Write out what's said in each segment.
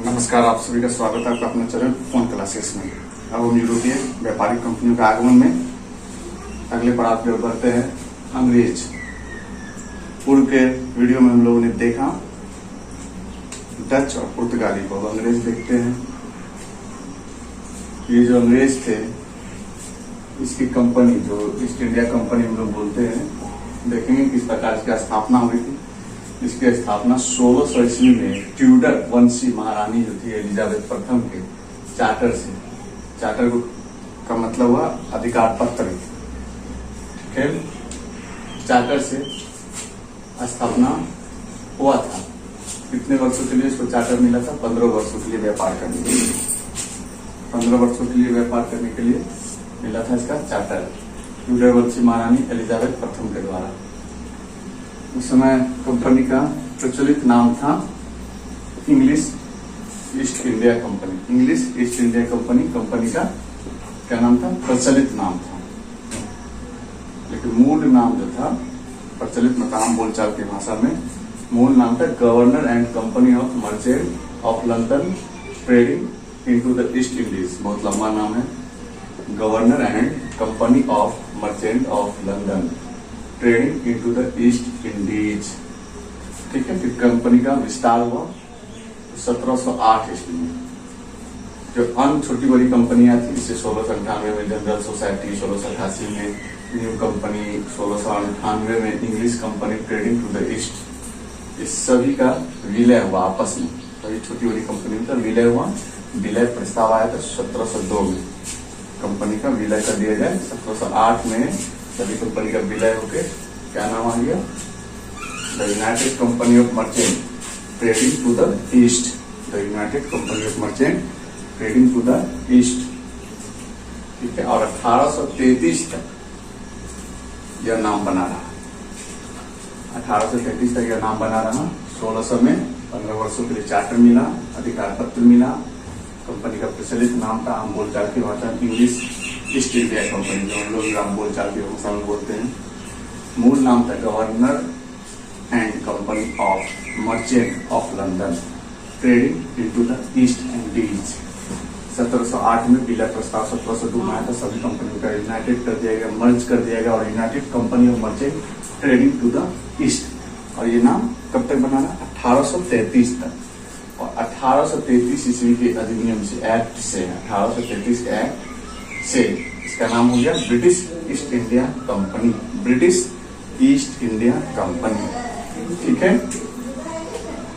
नमस्कार, आप सभी का स्वागत है आपका अपने चैनल फोन क्लासेस में। अब हम यूरोपीय व्यापारिक कंपनियों के आगमन में अगले पड़ाव की ओर बढ़ते हैं। अंग्रेज। पूर्व के वीडियो में हम लोगों ने देखा डच और पुर्तगाली को। अब अंग्रेज देखते हैं। ये जो अंग्रेज थे, इसकी कंपनी जो ईस्ट इंडिया कंपनी हम लोग बोलते हैं, देखेंगे किस प्रकार इसकी स्थापना हुई थी। इसकी स्थापना 1600 ईस्वी में ट्यूडर वंशी महारानी जो थी एलिजाबेथ प्रथम के चार्टर से। चार्टर का मतलब हुआ अधिकार पत्र। ठीक है, चार्टर से स्थापना हुआ था। कितने वर्षों के लिए इसको चार्टर मिला था? 15 वर्षों के लिए व्यापार करने के लिए। 15 वर्षों के लिए व्यापार करने के लिए मिला था इसका चार्टर, ट्यूडर वंशी महारानी एलिजाबेथ प्रथम के द्वारा। उस समय कंपनी का प्रचलित नाम था English east India company. English east India company का क्या नाम था? प्रचलित नाम था। लेकिन मूल नाम जो था, प्रचलित मतलब बोलचाल की भाषा में मूल नाम था governor and company of merchant of London trading into the east Indies. बहुत लंबा नाम है। Governor and company of merchant of London trading into the east Indies. ठीक है, फिर कंपनी का विस्तार हुआ 1708 ईस्वी में। जो अन्य छोटी बड़ी कंपनियां थी, जैसे 1698 में जनरल सोसाइटी, 1688 में न्यू कंपनी, 1698 में English company trading to the east, इस सभी का विलय हुआ आपस में। सभी छोटी बड़ी कंपनियों का विलय हुआ। विलय प्रस्ताव आया था 1702 में। कंपनी का विलय कर दिया जाए। 1708 में सभी कंपनी का विलय होकर क्या नाम आ गया? The united company of merchant trading to the east. The united company of merchant trading to the east. ठीक है, और 1833 तक यह नाम बना रहा। 1833 तक यह नाम बना रहा। 1600 में 15 वर्षों के लिए चार्टर मिला, अधिकार पत्र मिला। कंपनी का प्रचलित नाम था आम बोलचाल की भाषा इंग्लिश ईस्ट इंडिया कंपनी, जो हम लोग आम बोलचाल की भाषा में बोलते हैं। मूल नाम था governor and company of merchant of London trading into the east Indies. 1708 में विलय प्रस्ताव 1702 में आया था। सभी कंपनियों का यूनाइटेड कर दिया गया, मर्ज कर दिया गया, और united company of merchant trading to the east. और ये नाम कब तक बना रहा? 1833 तक। और 1833 ईस्वी के अधिनियम से, एक्ट से, 1833 के एक्ट से इसका नाम हो गया British east India company. British east India company. ठीक है,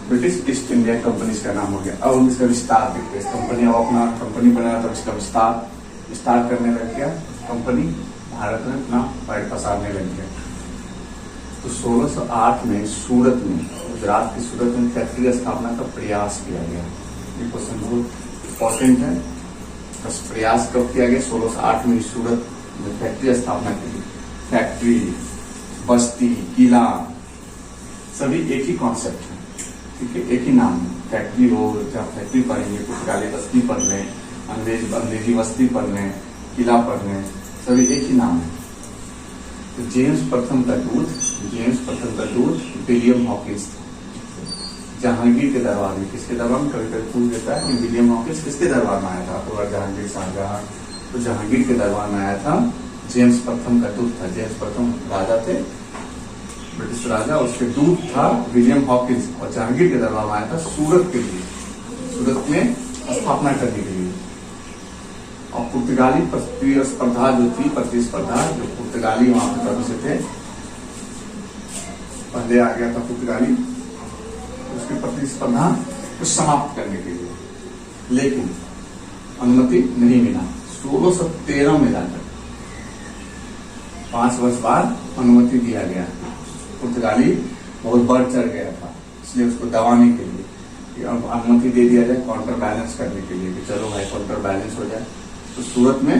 ब्रिटिश ईस्ट इंडिया कंपनी इसका नाम हो गया। अब हम इसका विस्तार देखते हैं। कंपनी अब अपना कंपनी बनाया तो इसका विस्तार करने लग गया। कंपनी भारत में अपना पैर पसारने लग गया। तो 1608 में सूरत में, गुजरात की सूरत में फैक्ट्री स्थापना का प्रयास किया गया। ये क्वेश्चन बहुत इंपॉर्टेंट है। बस प्रयास कब किया गया? 1608 में सूरत में फैक्ट्री स्थापना की। फैक्ट्री, बस्ती, किला सभी एक ही कॉन्सेप्ट है। ठीक है, एक ही नाम है। फैक्ट्री हो, जहाँ फैक्ट्री पढ़ेंगे, पुर्तगाली बस्ती पढ़ लें, अंग्रेजी बस्ती पढ़ लें, किला पढ़ लें, सभी एक ही नाम है। तो जेम्स प्रथम का दूत विलियम हॉकिंस था। जहांगीर के दरबार में, किसके दरबार में? कभी कभी पूछ देता है कि विलियम हॉकिंस किसके दरबार में आया था? अकबर, जहांगीर, शाहजहां। तो जहांगीर के दरबार में आया था। जेम्स प्रथम का दूत था। जेम्स प्रथम राजा थे, ब्रिटिश राजा। उसके दूत था विलियम हॉकिंस। और जहांगीर के दरबार में आया था सूरत के लिए, सूरत में स्थापना करने के लिए। और पुर्तगाली प्रतिस्पर्धा जो थी, जो पुर्तगाली वहां पर कभी से थे, पहले आ गया था पुर्तगाली, उसकी प्रतिस्पर्धा को समाप्त करने के लिए। लेकिन अनुमति नहीं मिला। 1613 में जाकर 5 वर्ष बाद अनुमति दिया गया। पुर्तगाली बहुत बढ़ चढ़ गया था, इसलिए उसको दबाने के लिए अनुमति दे दिया जाए, काउंटर बैलेंस करने के लिए कि चलो भाई काउंटर बैलेंस हो जाए। तो सूरत में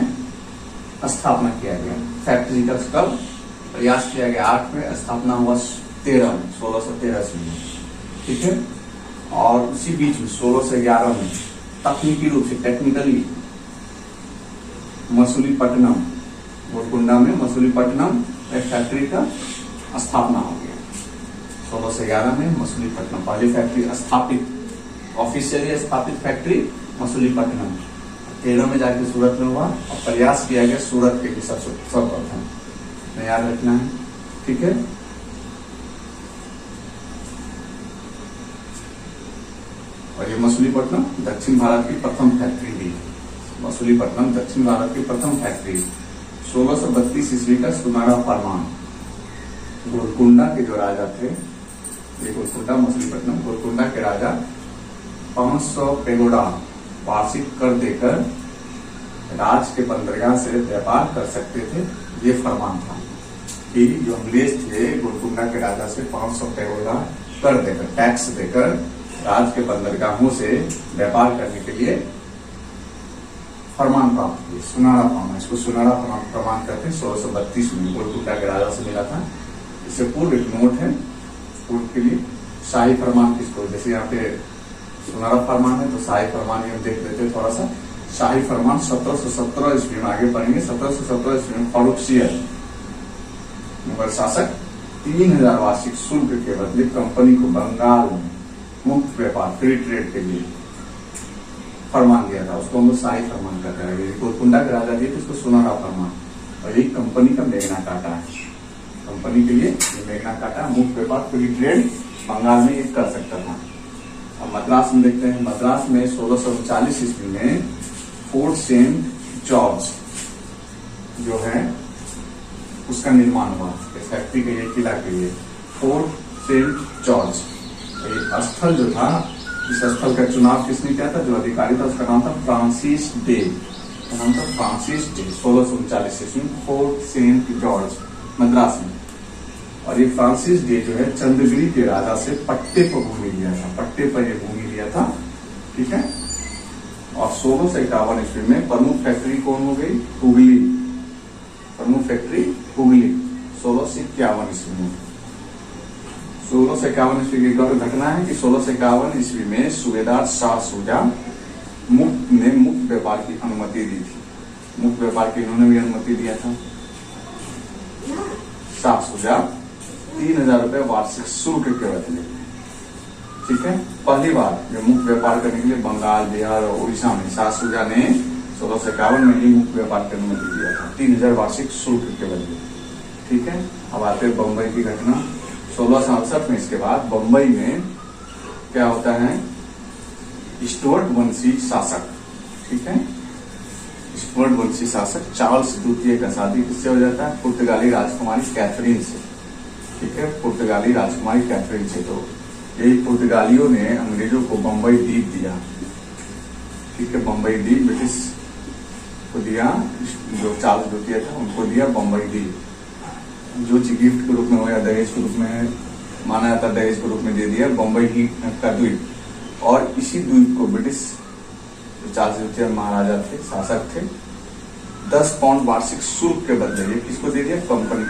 स्थापना किया गया फैक्ट्री का। कब प्रयास किया गया? 8 में। स्थापना हुआ 1613 में। ठीक है, और उसी बीच में 1611 में तकनीकी रूप से, टेक्निकली, मसूलीपट्टनम, गोलकुंडा में मसूलीपट्टनम एक फैक्ट्री का स्थापना हो गया। 1611 में मसूलीपट्टनम पहली फैक्ट्री स्थापित ऑफिशियली स्थापित फैक्ट्री मसूलीपट्टनम, 13 में जाके सूरत में हुआ और प्रयास किया गया सूरत के लिए सर्वप्रथम, याद रखना है, ठीक है। और ये मसूलीपट्टनम दक्षिण भारत की प्रथम फैक्ट्री थी। मसूलीपट्टनम दक्षिण भारत की प्रथम फैक्ट्री। 1632 ईस्वी का सुनारा फरमान। गोलकुंडा के जो राजा थे, ये गोलकुंडा मसूलीपट्टनम, गोलकुंडा के राजा 500 पेगोडा वार्षिक कर देकर राज के बंदरगाह से व्यापार कर सकते थे, ये फरमान था कि जो अंग्रेज थे गोलकुंडा के राजा से 500 पेगोडा कर देकर, टैक्स देकर राज के बंदरगाहों से व्यापार करने के लिए फरमान प्राप्त किए, सुनारा फरमान। इसको सुनारा प्रमाण कहते हैं। 1632 में गोलकुंडा के राजा से मिला था। इससे पूर्व एक नोट है पूर्व के लिए, शाही फरमान किसको, जैसे यहाँ पे सुनारा फरमान है तो शाही फरमान हम देख लेते हैं थोड़ा सा। शाही फरमान 1717 ईस्वी में, आगे पढ़ेंगे, 1717 ईस्वी में फारूकसियर मुगल शासक 3000 वार्षिक शुल्क के बदले कंपनी को बंगाल में मुक्त व्यापार, फ्री ट्रेड के लिए फरमान दिया था। उसको हम लोग शाही फरमान कहते हैं। गोलकुंडा के राजा दिए तो उसको सुनारा फरमान, और ये कंपनी का मेघना काटा है। कंपनी के लिए ये मेघना काटा, मुक्त व्यापार, फ्री ट्रेड बंगाल में ये कर सकता था। अब मद्रास में देखते हैं। मद्रास में 1639 ईस्वी में फोर्ट सेंट जॉर्ज जो है उसका निर्माण हुआ, इस फैक्ट्री के लिए, किला के लिए। फोर्ट सेंट जॉर्ज ये स्थल जो था, इस स्थल का चुनाव किसने किया था, जो अधिकारी था उसका नाम था फ्रांसिस डे, उसका नाम था फ्रांसिस डे। 1639 ईस्वी में फोर्ट सेंट जॉर्ज मद्रास में। और ये फ्रांसिस डे जो है चंद्रगिरी के राजा से पट्टे पर भूमि लिया था, पट्टे पर ये भूमि लिया था, ठीक है। और 1651 ईस्वी में प्रमुख फैक्ट्री कौन हो गई, हुगली, प्रमुख फैक्ट्री हुगली 1651 ईस्वी में। 1651 ईस्वी की घटना है कि 1651 ईस्वी में सूबेदार शाह शुजा ने मुक्त व्यापार की अनुमति दी थी। मुक्त व्यापार की इन्होंने भी अनुमति दिया था। शाह शुजा 3000 रुपए वार्षिक शुल्क के बदले, ठीक है। पहली बार जो मुक्त व्यापार करने के लिए बंगाल, बिहार और उड़ीसा में शाह शुजा ने 1651 में ही मुक्त व्यापार की अनुमति दिया था, 3000 वार्षिक शुल्क के बदले, ठीक है। अब आते हैं बम्बई की घटना। 1667 में इसके बाद बम्बई में क्या होता है, स्टुअर्ट वंशी शासक, ठीक है, स्टुअर्ट वंशी शासक चार्ल्स द्वितीय का शादी किससे हो जाता है, पुर्तगाली राजकुमारी कैथरीन से, ठीक है, पुर्तगाली राजकुमारी कैथरीन से। तो यही पुर्तगालियों ने अंग्रेजों को बम्बई द्वीप दिया, ठीक है, बम्बई द्वीप ब्रिटिश को दिया, जो चार्ल्स द्वितीय था उनको दिया बम्बई द्वीप, जो गिफ्ट के रूप में हो या दहेज के रूप में माना जाता, दहेज के रूप में दे दिया बम्बई ही का द्वीप। और इसी द्वीप को ब्रिटिश जो चार्ल्स द्वितीय महाराजा थे, शासक थे, 10 पाउंड वार्षिक शुल्क के बदले ये किसको दे दिया, कंपनी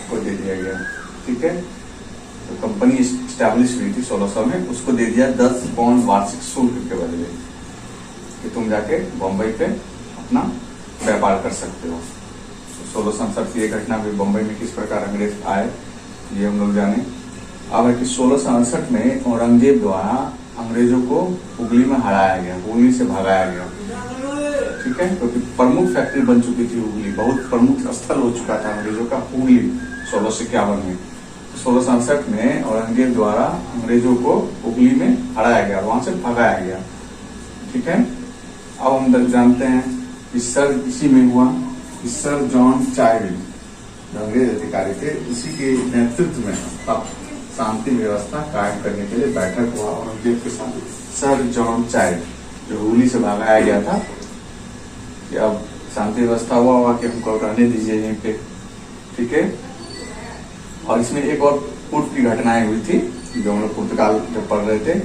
को दे दिया गया, ठीक है। तो कंपनी स्टैब्लिश हुई थी 1600 में, उसको दे दिया 10 पाउंड वार्षिक शुल्क के बदले कि तुम जाके बम्बई पे अपना व्यापार कर सकते हो। 1667 की घटना भी बम्बई में किस प्रकार अंग्रेज आए ये हम लोग जाने। अब है कि 1668 में औरंगजेब द्वारा अंग्रेजों को हुगली में हराया गया, हुगली से भगाया गया, ठीक है, क्योंकि प्रमुख फैक्ट्री बन चुकी थी हुगली, बहुत प्रमुख स्थल हो चुका था अंग्रेजों का हुगली 1651 में। 1667 में औरंगजेब द्वारा अंग्रेजों को हुगली में हराया गया, वहां से भगाया गया, ठीक है। अब हम जानते हैं कि सर इसी में हुआ, सर जॉन चाइल्ड जो अंग्रेज अधिकारी थे, इसी के नेतृत्व में तब शांति व्यवस्था कायम करने के लिए बैठक हुआ औरंगजेब के साथ। सर जॉन चाइल्ड जो हुगली से भगाया गया था कि अब शांति व्यवस्था हुआ कि हमको रहने दीजिए यहीं पे, ठीक है। और इसमें एक और पूर्व की घटनाएं हुई थी जो हम लोग पुर्तगाल जब पढ़ रहे थे,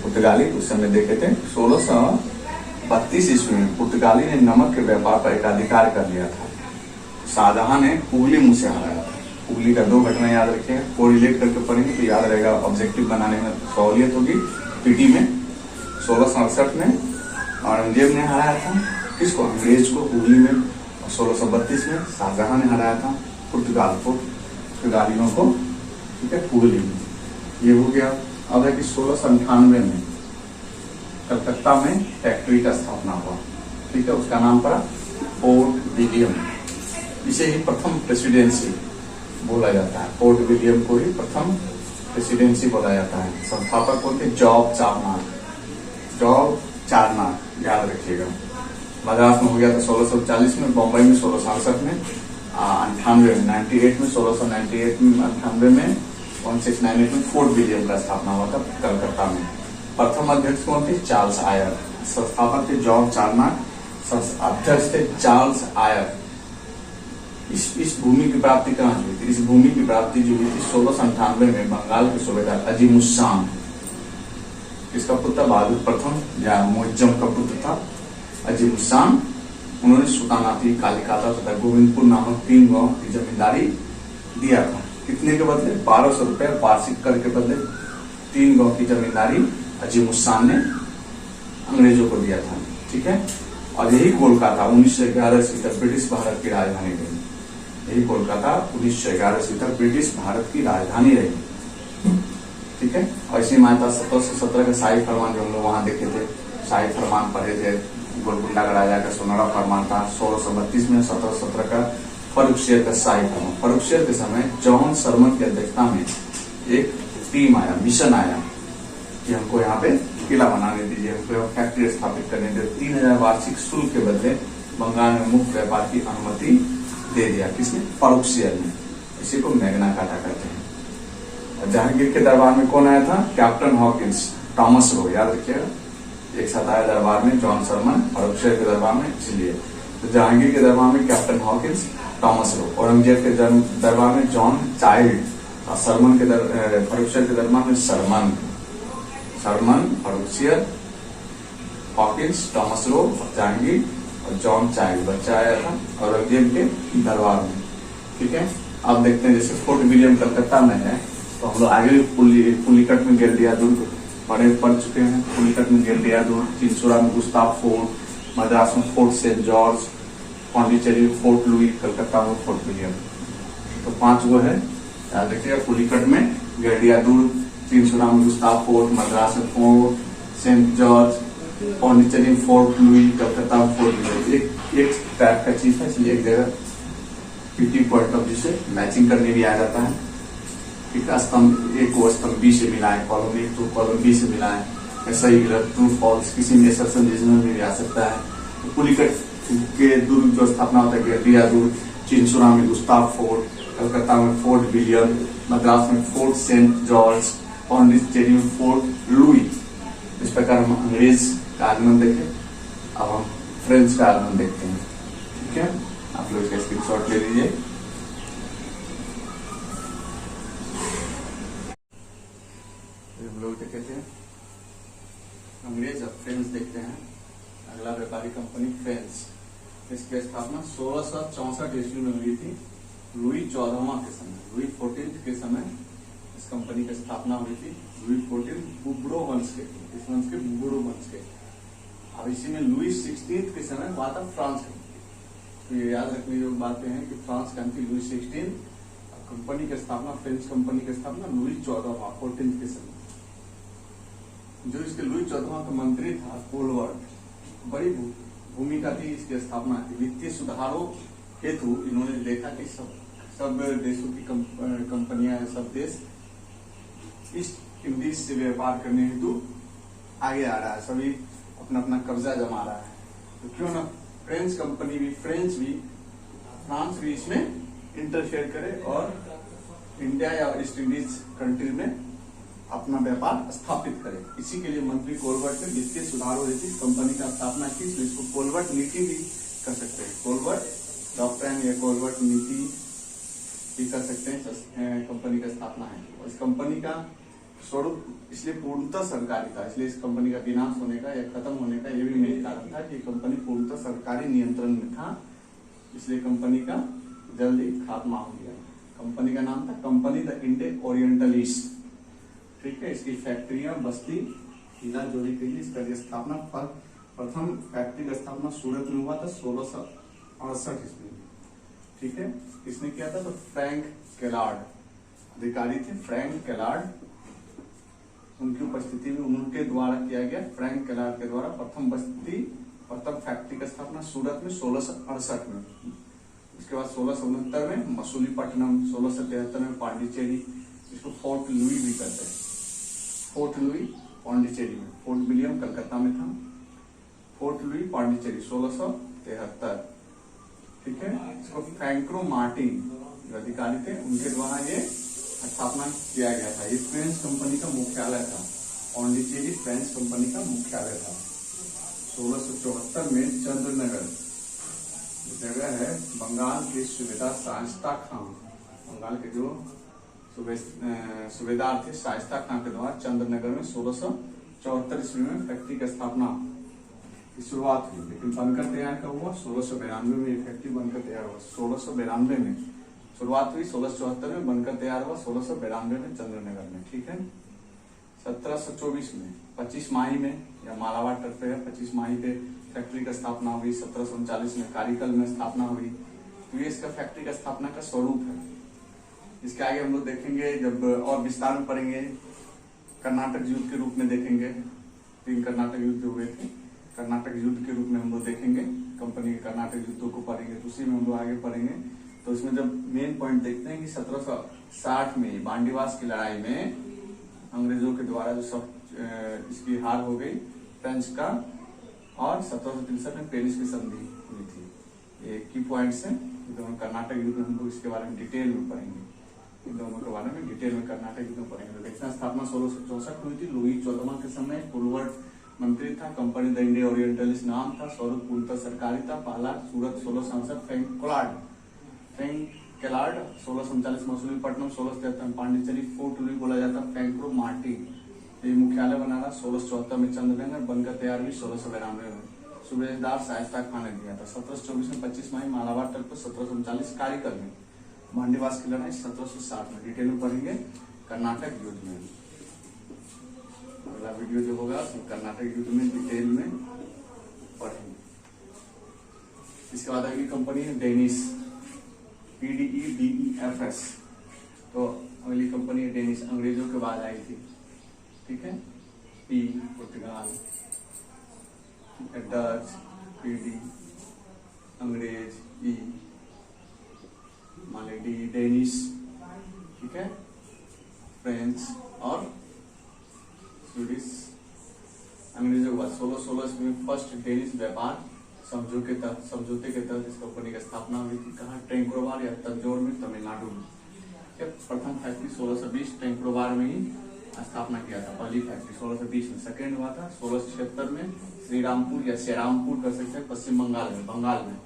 पुर्तगाली उस समय देखे थे। 1632 ईस्वी में पुर्तगाली ने नमक के व्यापार पर एक अधिकार कर लिया था। शाहजहां ने हुगली मुंह से हराया था। हुगली का 2 घटना याद रखें, कोरिलेट करके पढ़ेंगे तो याद रहेगा, ऑब्जेक्टिव बनाने में सहूलियत होगी पीटी में। 1667 में औरंगजेब ने हराया था किसको, अंग्रेज को हुगली में, और 1632 में शाहजहां ने हराया था पुर्तगाल को, पुर्तगालियों को, ठीक है, हुगली में। ये हो गया। अब है कि 1698 में कलकत्ता में फैक्ट्री का स्थापना हुआ। ठीक है, उसका नाम पड़ा फोर्ट विलियम। इसे ही प्रथम प्रेसिडेंसी बोला जाता है। फोर्ट विलियम को ही प्रथम प्रेसिडेंसी बोला जाता है। संस्थापक होते जॉब चारनाक। जॉब चारनाक याद रखिएगा। मद्रास में हो गया था 1640 में, बम्बई में 1667 में, 98 में 98 में 1698 में 98 में 1698 में फोर्ट विलियम का स्थापना हुआ था कलकत्ता में। प्रथम अध्यक्ष कौन थे? Charles Eyre. संस्थापक थे जॉब चारनाक, अध्यक्ष थे चार्ल्स आयर। इस भूमि की प्राप्ति कहाँ हुई थी? इस भूमि की प्राप्ति जो हुई थी 1698 में बंगाल के सूबेदार अजीमुस्सान, इसका पुत्र बहादुर प्रथम या मुअज्जम का पुत्र था अजीमुस्सान। उन्होंने सुल्तानाती, कालिकाता तथा गोविंदपुर नामक 3 गांव की जमींदारी दिया था। कितने के बदले? 1200 रुपए वार्षिक कर के बदले 3 गांव की जमींदारी अजीमुस्सान ने अंग्रेजों को दिया था। ठीक है, और यही कोलकाता 1911 ईस्वी तक ब्रिटिश भारत की राजधानी रही। यही कोलकाता 1911 ईस्वी तक ब्रिटिश भारत की राजधानी रही। ठीक है, और इसी मान्यता 1717 का शाही फरमान जो हम लोग वहां देखे थे, शाही फरमान पढ़े थे, गोलकुंडा का राजा का सोनारा फरमान था। 1632 में 1717 का फर्रुखशेर का शाही फरमान। फर्रुखशेर के समय जॉन सरमन की अध्यक्षता में एक टीम आया, मिशन आया कि हमको यहाँ पे किला बनाने दीजिए, हमको फैक्ट्री स्थापित करने दीजिए। 3000 वार्षिक शुल्क के बदले बंगाल में मुक्त व्यापार की अनुमति दे दिया। किसने? फर्रुखशेर ने। इसी को मैग्ना कार्टा कहते हैं। जहांगीर के दरबार में कौन आया था? कैप्टन हॉकिंस, टॉमस रो, याद रखिएगा। एक साथ आया दरबार में जॉन सरमन, फर्रुखशेर के दरबार में, इसलिए तो जहांगीर के दरबार में कैप्टन हॉकिंस, टॉमस रो। औरंगजेब के दरबार में जॉन चाइल्ड, और सरमन के फर्रुखशेर के दरबार में Surman, Farrukhsiyar, Hawkins, Thomas Roe, Jahangir और जॉन चाइल्ड बच्चा आया था औरंगजेब के दरबार में। ठीक है, अब देखते हैं जैसे फोर्ट विलियम कलकत्ता में है, तो हम लोग आगे पुलिकट में गिरडिया दुर्ग पढ़ चुके हैं। पुलिकट में गिरडिया दुर्ग, चिंचोरा में गुस्ताव फोर्ट, मद्रास में फोर्ट सेंट जॉर्ज, पांडिचेरी में फोर्ट लुई, कलकत्ता में फोर्ट विलियम। तो 5 वो है, याद रखिएगा। पुलिकट में गिरडिया दुर्ग, चिंचोरा में गुस्ताव फोर्ट, मद्रास में फोर्ट सेंट जॉर्ज, पांडिचेरी में फोर्ट लुई, कलकत्ता में फोर्ट विलियम। एक टाइप का चीज है, इसलिए एक जगह पीटी पॉइंट ऑफ व्यू से मैचिंग करने भी आ जाता है। ठीक है, स्तंभ एक को स्तंभ बी से मिला है, कॉलम ए तो कॉलम बी से मिला है, ऐसा ही ट्रू फॉल्स किसी में असर्शन रीजनल में भी आ सकता है। तो पुलिकट के दुर्ग जो स्थापना होता है, गिरडिया दुर्ग, चिंचोरा में गुस्ताव फोर्ट, कलकत्ता में फोर्ट विलियम, मद्रास में फोर्ट सेंट जॉर्ज, पांडिचेरी में फोर्ट लुई। इस प्रकार हम अंग्रेज का आगमन देखे। अब हम फ्रेंच का आगमन देखते हैं। ठीक है, आप लोग इसका स्क्रीनशॉट ले लीजिए। हम लोग देखे थे अंग्रेज, अब फ्रेंच देखते हैं। अगला व्यापारी कंपनी फ्रेंच, इसकी स्थापना 1664 ईस्वी में हुई थी, लुई 14वां के समय, लुई 14 के समय इस कंपनी की स्थापना हुई थी। लुई 14 बुबड़ो वंश के, इस वंश के बुबड़ो वंश के। अब इसी में लुई 16 के समय हुआ था फ्रांस का। तो ये याद रखने योग्य बातें हैं कि फ्रांस का लुई 16, कंपनी की स्थापना, फ्रेंच कंपनी की स्थापना लुई 14वां 14 के समय। जो इसके लुई 14वां का मंत्री था कोलवर्ट, बड़ी भूमिका थी इसकी स्थापना की। वित्तीय सुधारों हेतु इन्होंने देखा कि सब देशों की कंपनियां, सब देश ईस्ट इंडीज से व्यापार करने हेतु आगे आ रहा है, सभी अपना अपना कब्जा जमा रहा है। तो क्यों ना फ्रेंच कंपनी भी, फ्रांस भी इसमें इंटरफेयर करे और इंडिया या ईस्ट इंडीज कंट्री में अपना व्यापार स्थापित करे। इसी के लिए मंत्री कोलवर्ट ने वित्तीय सुधारों हेतु कंपनी का स्थापना की। तो इसको कोलवर्ट नीति भी कर सकते हैं, कोलवर्ट डॉक्ट्रिन या कोलवर्ट नीति भी कर सकते हैं। कंपनी का स्थापना है और इस कंपनी का स्वरूप इसलिए पूर्णतः सरकारी था, इसलिए इस कंपनी का विनाश होने का या खत्म होने का ये भी मेन कारण था कि कंपनी पूर्णतः सरकारी नियंत्रण में था, इसलिए कंपनी का जल्दी खात्मा हो गया। कंपनी का नाम था कंपनी द इंडो ओरिएंटलिस्ट। ठीक है, इसकी फैक्ट्रियां, बस्ती, किला जोड़ी के लिए इसका स्थापना, प्रथम फैक्ट्री का स्थापना सूरत में हुआ था 1668 ईस्वी में। ठीक है, किसने किया था? तो फ्रैंक केलार्ड अधिकारी थे, फ्रैंक केलार्ड उनकी उपस्थिति में उनके द्वारा किया गया फ्रैंक केलार्ड के द्वारा प्रथम फैक्ट्री की स्थापना सूरत में 1668 में। उसके बाद 1669 में मसूलीपट्टनम, 1673 में पांडिचेरी, इसको फोर्ट लुई भी कहते हैं। फोर्ट लुई पांडिचेरी में, फोर्ट विलियम कलकत्ता में था, फोर्ट लुई पांडिचेरी 1673। ठीक है। इसको फ्रैंको मार्टिन जो अधिकारी थे उनके द्वारा ये स्थापना किया गया था। ये फ्रेंच कंपनी का मुख्यालय था। पांडिचेरी फ्रेंच कंपनी का मुख्यालय था। 1674 में चंद्रनगर जगह है, बंगाल के सूबेदार शाइस्ता खां, बंगाल के जो सूबेदार थे शाइस्ता खां के द्वारा चंद्रनगर में 1674 ईस्वी में फैक्ट्री की स्थापना की शुरुआत हुई। लेकिन बनकर तैयार कब हुआ? 1692 में ये फैक्ट्री बनकर तैयार हुआ। 1692 में शुरुआत हुई, 1674 में बनकर तैयार हुआ, 1692 में चंद्रनगर में। ठीक है। 1724 में 25 माही में या मालाबार तट पे है, 25 माही पे फैक्ट्री की स्थापना हुई। 1739 में कारिकल में स्थापना हुई। तो ये इसका फैक्ट्री का स्थापना का स्वरूप है। इसके आगे हम लोग देखेंगे जब और विस्तार में पढ़ेंगे, कर्नाटक युद्ध के रूप में देखेंगे। 3 कर्नाटक युद्ध हुए थे, कर्नाटक युद्ध के रूप में हम लोग देखेंगे, कंपनी के कर्नाटक युद्धों को पढ़ेंगे, तो उसी में हम लोग आगे पढ़ेंगे। तो इसमें जब मेन पॉइंट देखते हैं कि 1760 में बांडीवास की लड़ाई में अंग्रेजों के द्वारा जो सब इसकी हार हो गई फ्रेंच का, और 1763 में पेरिस की संधि हुई थी। ये की पॉइंट्स हैं। दोनों कर्नाटक युद्ध में हम लोग इसके बारे में डिटेल में पढ़ेंगे। इन दोनों के बारे में डिटेल में कर्नाटक युद्ध में पढ़ेंगे। तो देखते हैं, स्थापना 1664 हुई थी। लुई 14वां के समय पुलवर्ट मंत्री था। कंपनी द इंडिया ओरिएंटलिस्ट नाम था। स्वरूप पूर्णतः सरकारी था। पहला सूरत 1667 फ्रैंक केलार्ड 1639 मसूलीपट्टनम, 1673 पांडिचेरी, फोर्ट लुई बोला जाता, फ्रैंको मार्टिन ये मुख्यालय बना रहा। 1674 में चंद्रनगर बनकर तैयार हुई। 1692 में सूबेदार शाइस्ता खां ने दिया था। 1724 में 25 माही मालाबार तट पर, 1739 कारिकल में बांडीवास की लड़ाई 1760 में। डिटेल में पढ़ेंगे कर्नाटक युद्ध में। अगला वीडियो जो होगा कर्नाटक युद्ध में डिटेल में पढ़ेंगे। इसके बाद अगली कंपनी है डेनिस, PDEDEFS। तो अगली कंपनी डेनिस अंग्रेजों के बाद आई थी। ठीक है। P पुर्तगाल, डच, PD अंग्रेज, E मान डी डेनिस। ठीक है। फ्रेंच और स्वीडिश अंग्रेजों के बाद 1616 में फर्स्ट डेनिस व्यापार समझौते के तहत इस कंपनी की स्थापना हुई थी। कहाँ? ट्रेंकोबार या तंजौर में, तमिलनाडु में। प्रथम फैक्ट्री 1620 ट्रेंकोबार में ही स्थापना किया था। पहली फैक्ट्री 1620 में। सेकेंड हुआ था 1676 में श्रीरामपुर या शेरामपुर कर सकते हैं, पश्चिम बंगाल में।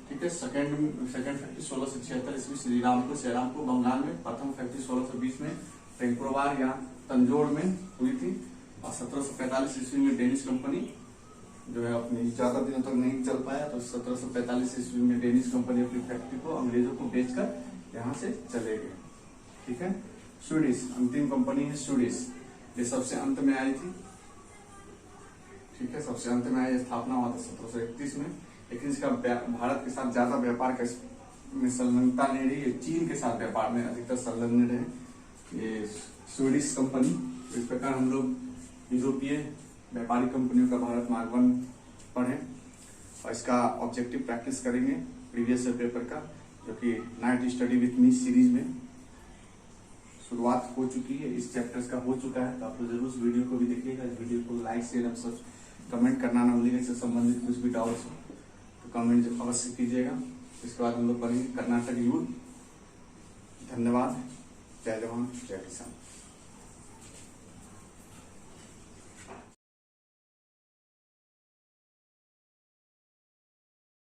ठीक है। सेकेंड फैक्ट्री 1676 ईस्वी श्रीरामपुर शेरामपुर बंगाल में। प्रथम फैक्ट्री 1620 में ट्रेंकोबार या तंजौर में हुई थी। और 1745 ईस्वी में डेनिस कंपनी जो है अपनी ज्यादा दिनों तक नहीं चल पाया, तो 1745 ईस्वी में डेनिस कंपनी अपनी फैक्ट्री को अंग्रेजों को बेचकर यहाँ से चले गए। ठीक है। स्वीडिश अंतिम कंपनी है स्वीडिश, ये सबसे अंत में आई थी। ठीक है। सबसे अंत में आई, स्थापना हुआ था 1731 में। लेकिन इसका भारत के साथ ज्यादा व्यापार में संलग्नता नहीं रही। चीन के साथ व्यापार में अधिकतर संलग्न रहे ये स्वीडिश कंपनी। इस प्रकार हम लोग यूरोपीय व्यापारिक कंपनियों का भारत में आगमन पढ़े और इसका ऑब्जेक्टिव प्रैक्टिस करेंगे प्रीवियस पेपर का, जो कि night study with me series में शुरुआत हो चुकी है। इस चैप्टर्स का हो चुका है, तो आप लोग जरूर इस वीडियो को भी देखिएगा। इस वीडियो को लाइक शेयर और सब कमेंट करना ना भूलिएगा। इससे संबंधित कुछ भी डाउट्स हो तो कमेंट अवश्य कीजिएगा। इसके बाद हम लोग पढ़ेंगे कर्नाटक युद्ध। धन्यवाद। जय जवान जय किसान।